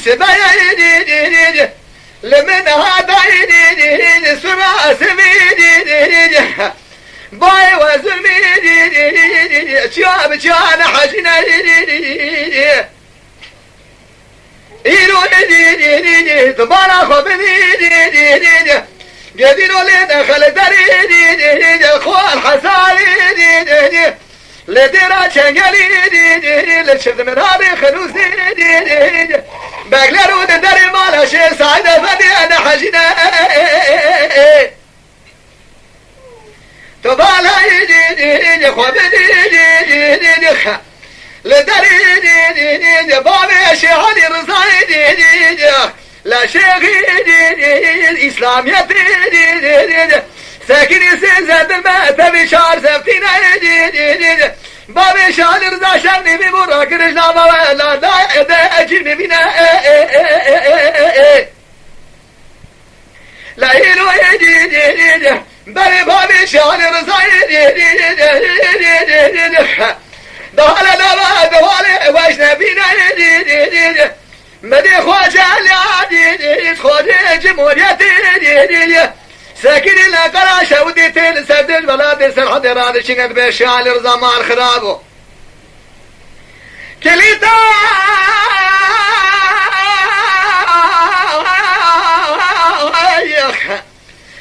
سبايا لمن هذا سما سمي باي وزلمي شاب جانا حزنا إيرو تبارا خبني قديرو لدخل دري خوال حسالي لديرا شنقلي لشفت من هذه خلوص بقلرو دري مالا شي سعيدة فدي أنا حزنا تبالا خبني لدري بابي شيخاني رصايدي لا شيخي إسلامية ساكني سيزاد المأتبي شعر سفتينا بابي شعر رضا شبني بمرا كرشنا بوالا دا أجيبني بنا لا يلو بابي شعر رصايدي دهلا دهلا دهلا واشنا بينا مدي خواجة لعدي خواجة جمهورية ساكن القراشة وديتين سدد بلاد سرحد راد شنت بشعل رزمان خرابو كليتا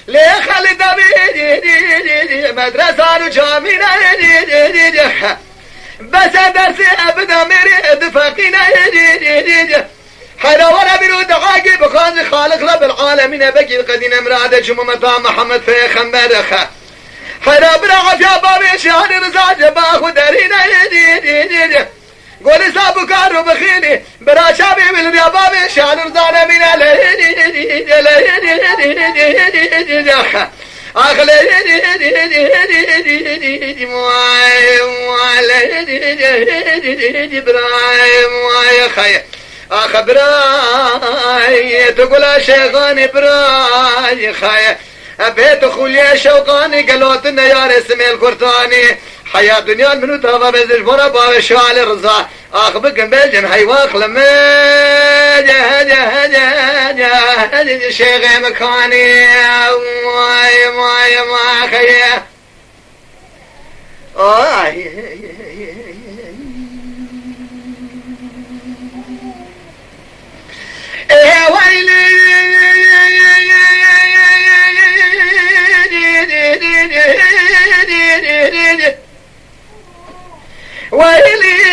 ليه خالد بيدي مدرسة وجامعة بس درسي ابدا مريد فقينا حدا ولا برود عاقب خان خالق رب العالمين بقي القدين امراده جممة محمد في خمبرخه حدا برعف يا بابي شهر رزاج باخو دارينا قولي سابو كارو بخيني برا شابي من يا بابي شهر رزانا من أخلي أخ براي تقول شيخاني براي خايا أبيت خولي شوقاني قالوتنا يا رسم الكرتاني حياة دنيا منو تابا بزش برا بابا شعال رضا أخ بكم بلجم حيواق لما جه شيخي مكاني ما خيه ويلي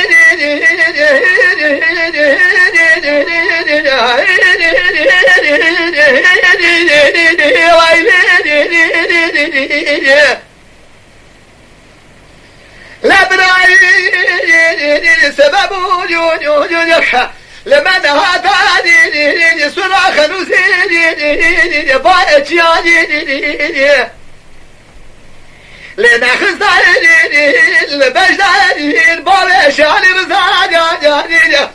لا براي سبب وجودك لمن هاتاني صراخ نسيني بايت ياني لنا خزاني البجداني بابي شعلي رزاني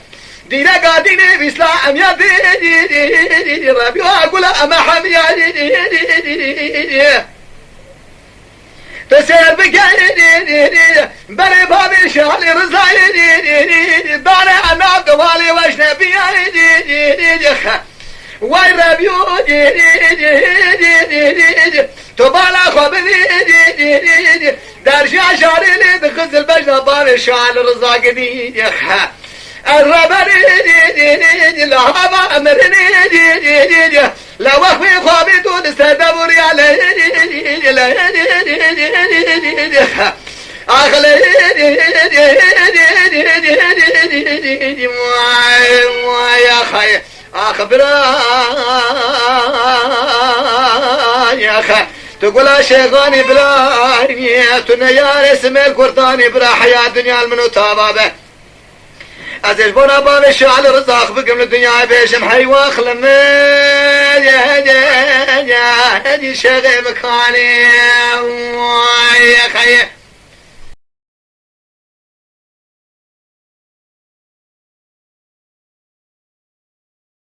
دينا قاديني بإسلام يا ديني ربي وأقول أما حمياني تسير بكيني بري بابي شعلي رزاني داري أنا قوالي واشنا بياني واي ربيو تبالا خبني درجة شاري دخز البجنة بابي شعلي رزاقني الربني لهما أمرني لا وخفي خوابي دون استدبري علي أخلي يا خي أخبرا يا خي تقول شيخاني بلا تنيا اسم القرطاني بلا حياة دنيا المنوتابة أزيج بنا بابي شعل رزاق بقم الدنيا بيشم حيواخ لما يا شيخي مكاني يا خي